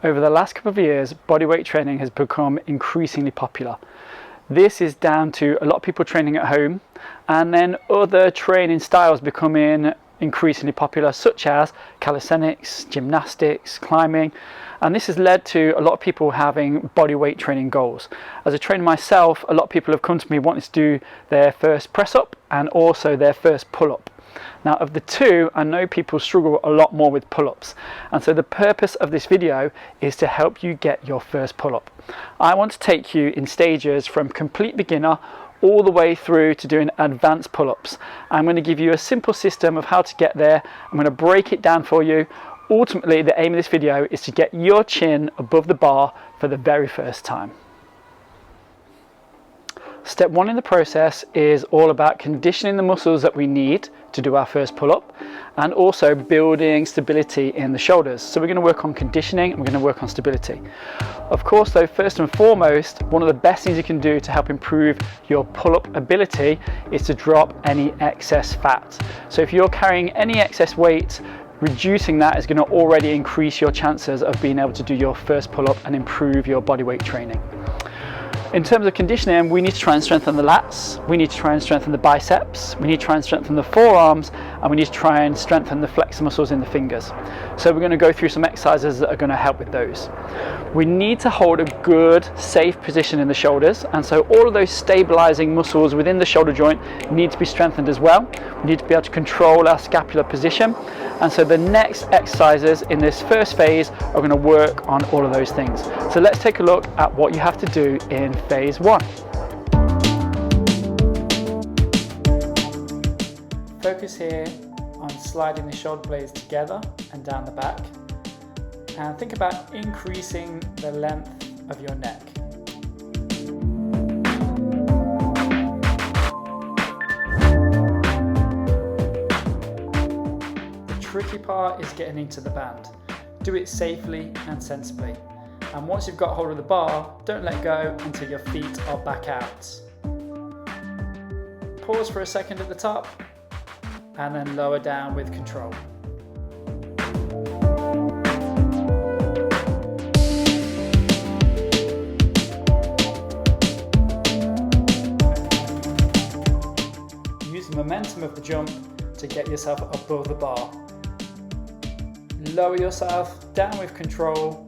Over the last couple of years, bodyweight training has become increasingly popular. This is down to a lot of people training at home, and then other training styles becoming increasingly popular, such as calisthenics, gymnastics, climbing, and this has led to a lot of people having bodyweight training goals. As a trainer myself, a lot of people have come to me wanting to do their first press up and also their first pull up. Now, of the two, I know people struggle a lot more with pull-ups, and so the purpose of this video is to help you get your first pull-up. I want to take you in stages from complete beginner all the way through to doing advanced pull-ups. I'm going to give you a simple system of how to get there. I'm going to break it down for you. Ultimately, the aim of this video is to get your chin above the bar for the very first time. Step one in the process is all about conditioning the muscles that we need to do our first pull-up, and also building stability in the shoulders. So we're going to work on conditioning and we're going to work on stability. Of course though, first and foremost, one of the best things you can do to help improve your pull-up ability is to drop any excess fat. So if you're carrying any excess weight, reducing that is going to already increase your chances of being able to do your first pull-up and improve your bodyweight training. In terms of conditioning, we need to try and strengthen the lats, we need to try and strengthen the biceps, we need to try and strengthen the forearms, and we need to try and strengthen the flexor muscles in the fingers. So we're going to go through some exercises that are going to help with those. We need to hold a good, safe position in the shoulders, and so all of those stabilizing muscles within the shoulder joint need to be strengthened as well. We need to be able to control our scapular position, and so the next exercises in this first phase are going to work on all of those things. So let's take a look at what you have to do in phase one. Focus here on sliding the shoulder blades together and down the back, and think about increasing the length of your neck. The tricky part is getting into the band. Do it safely and sensibly. And once you've got hold of the bar, don't let go until your feet are back out. Pause for a second at the top and then lower down with control. Use the momentum of the jump to get yourself above the bar. Lower yourself down with control.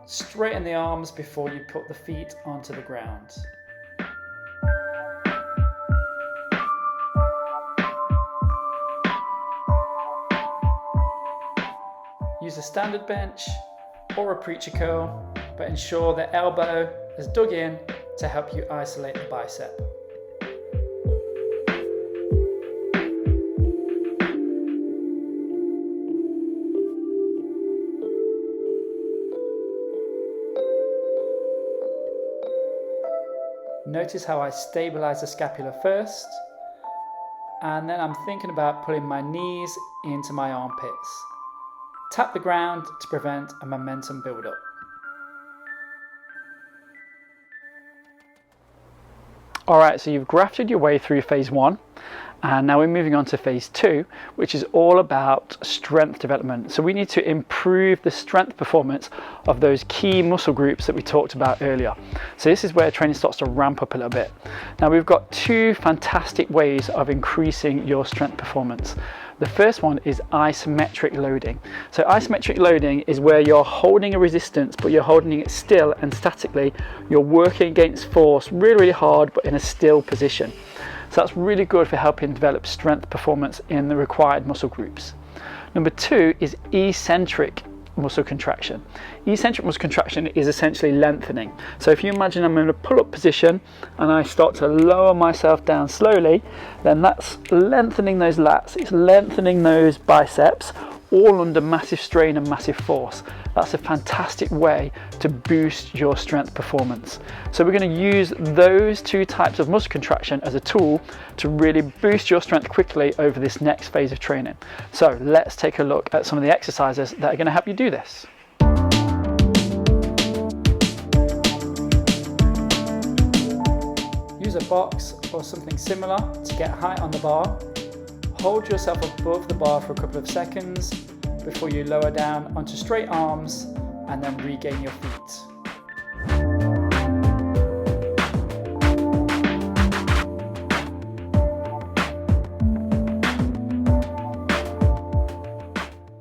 Straighten the arms before you put the feet onto the ground. Use a standard bench or a preacher curl, but ensure the elbow is dug in to help you isolate the bicep. Notice how I stabilize the scapula first, and then I'm thinking about pulling my knees into my armpits. Tap the ground to prevent a momentum build-up. Alright, so you've grafted your way through phase one, and now we're moving on to phase two, which is all about strength development. So we need to improve the strength performance of those key muscle groups that we talked about earlier. So this is where training starts to ramp up a little bit. Now we've got two fantastic ways of increasing your strength performance. The first one is isometric loading. So isometric loading is where you're holding a resistance, but you're holding it still and statically. You're working against force really, really hard, but in a still position. So that's really good for helping develop strength performance in the required muscle groups. Number two is eccentric muscle contraction. Eccentric muscle contraction is essentially lengthening. So if you imagine I'm in a pull-up position and I start to lower myself down slowly, then that's lengthening those lats, it's lengthening those biceps, all under massive strain and massive force. That's a fantastic way to boost your strength performance. So we're going to use those two types of muscle contraction as a tool to really boost your strength quickly over this next phase of training. So let's take a look at some of the exercises that are going to help you do this. Use a box or something similar to get height on the bar. Hold yourself above the bar for a couple of seconds before you lower down onto straight arms and then regain your feet.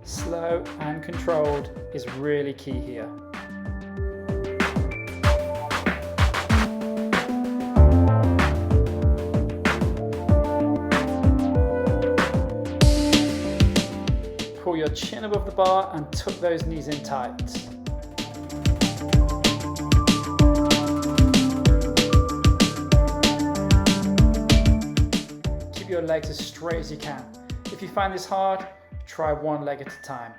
Slow and controlled is really key here. Pull your chin above the bar and tuck those knees in tight. Keep your legs as straight as you can. If you find this hard, try one leg at a time.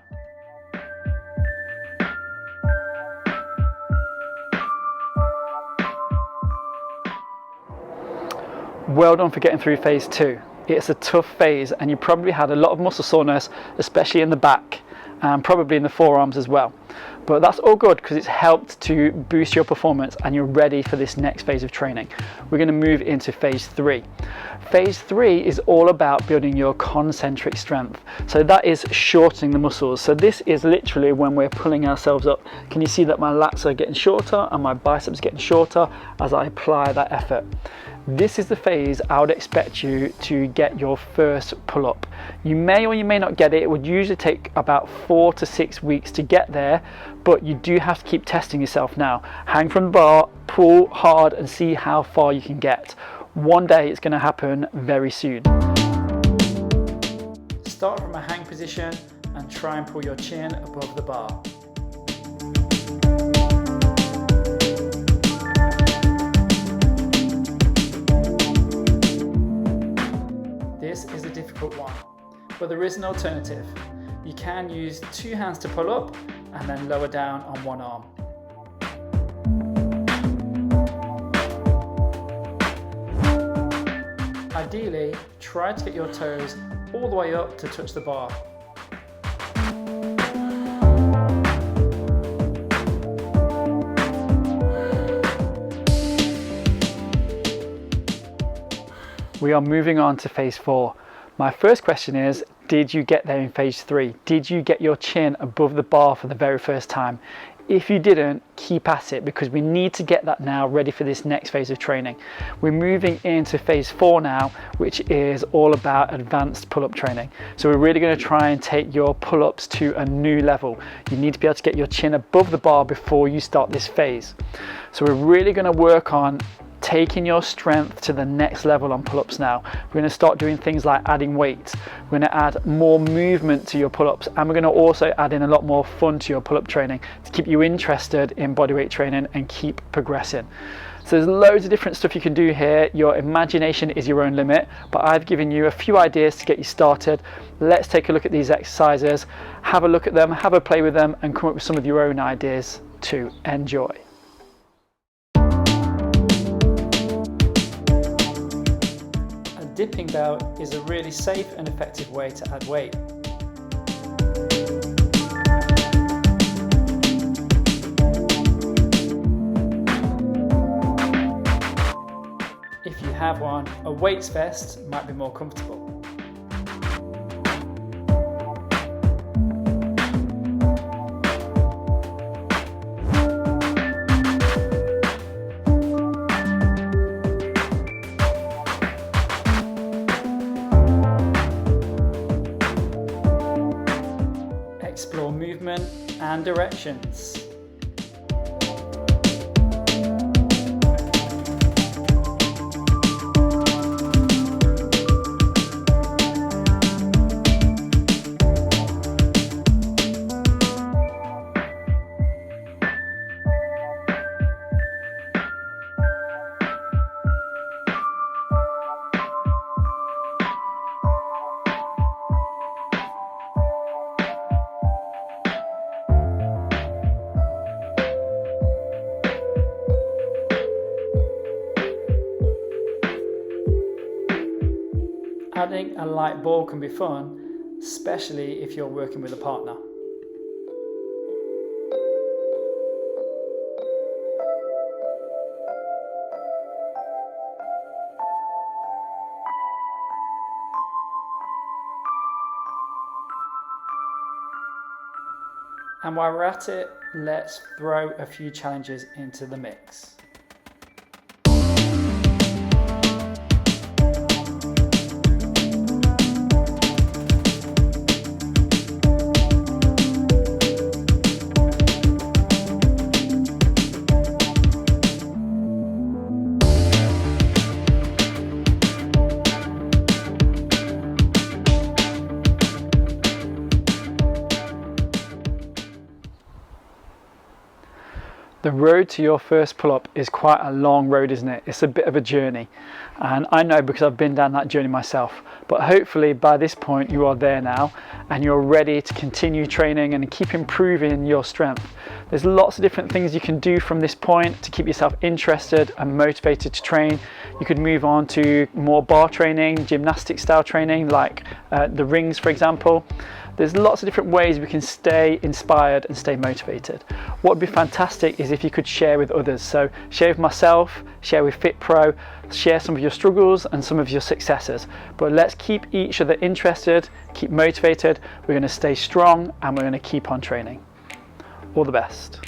Well done for getting through phase 2. It's a tough phase and you probably had a lot of muscle soreness, especially in the back and probably in the forearms as well. But that's all good because it's helped to boost your performance and you're ready for this next phase of training. We're going to move into phase 3. Phase 3 is all about building your concentric strength. So that is shortening the muscles. So this is literally when we're pulling ourselves up. Can you see that my lats are getting shorter and my biceps getting shorter as I apply that effort? This is the phase I would expect you to get your first pull-up. You may or you may not get it. It would usually take about 4 to 6 weeks to get there, but you do have to keep testing yourself now. Hang from the bar, pull hard and see how far you can get. One day it's going to happen very soon. Start from a hang position and try and pull your chin above the bar. This is a difficult one, but there is an alternative. You can use 2 hands to pull up and then lower down on one arm. Ideally, try to get your toes all the way up to touch the bar. We are moving on to phase 4. My first question is, did you get there in phase 3? Did you get your chin above the bar for the very first time? If you didn't, keep at it because we need to get that now ready for this next phase of training. We're moving into phase 4 now, which is all about advanced pull-up training. So we're really going to try and take your pull-ups to a new level. You need to be able to get your chin above the bar before you start this phase. So we're really going to work on taking your strength to the next level on pull-ups now. We're going to start doing things like adding weight. We're going to add more movement to your pull-ups, and we're going to also add in a lot more fun to your pull-up training to keep you interested in bodyweight training and keep progressing. So there's loads of different stuff you can do here. Your imagination is your own limit, but I've given you a few ideas to get you started. Let's take a look at these exercises, have a look at them, have a play with them, and come up with some of your own ideas to enjoy. Dipping bell is a really safe and effective way to add weight. If you have one, a weights vest might be more comfortable. Explore movement and directions. Adding a light ball can be fun, especially if you're working with a partner. And while we're at it, let's throw a few challenges into the mix. The road to your first pull-up is quite a long road, isn't it? It's a bit of a journey, and I know because I've been down that journey myself. But hopefully by this point you are there now and you're ready to continue training and keep improving your strength. There's lots of different things you can do from this point to keep yourself interested and motivated to train. You could move on to more bar training, gymnastic style training, like the rings, for example. There's lots of different ways we can stay inspired and stay motivated. What would be fantastic is if you could share with others. So share with myself, share with FitPro, share some of your struggles and some of your successes. But let's keep each other interested, keep motivated. We're going to stay strong and we're going to keep on training. All the best.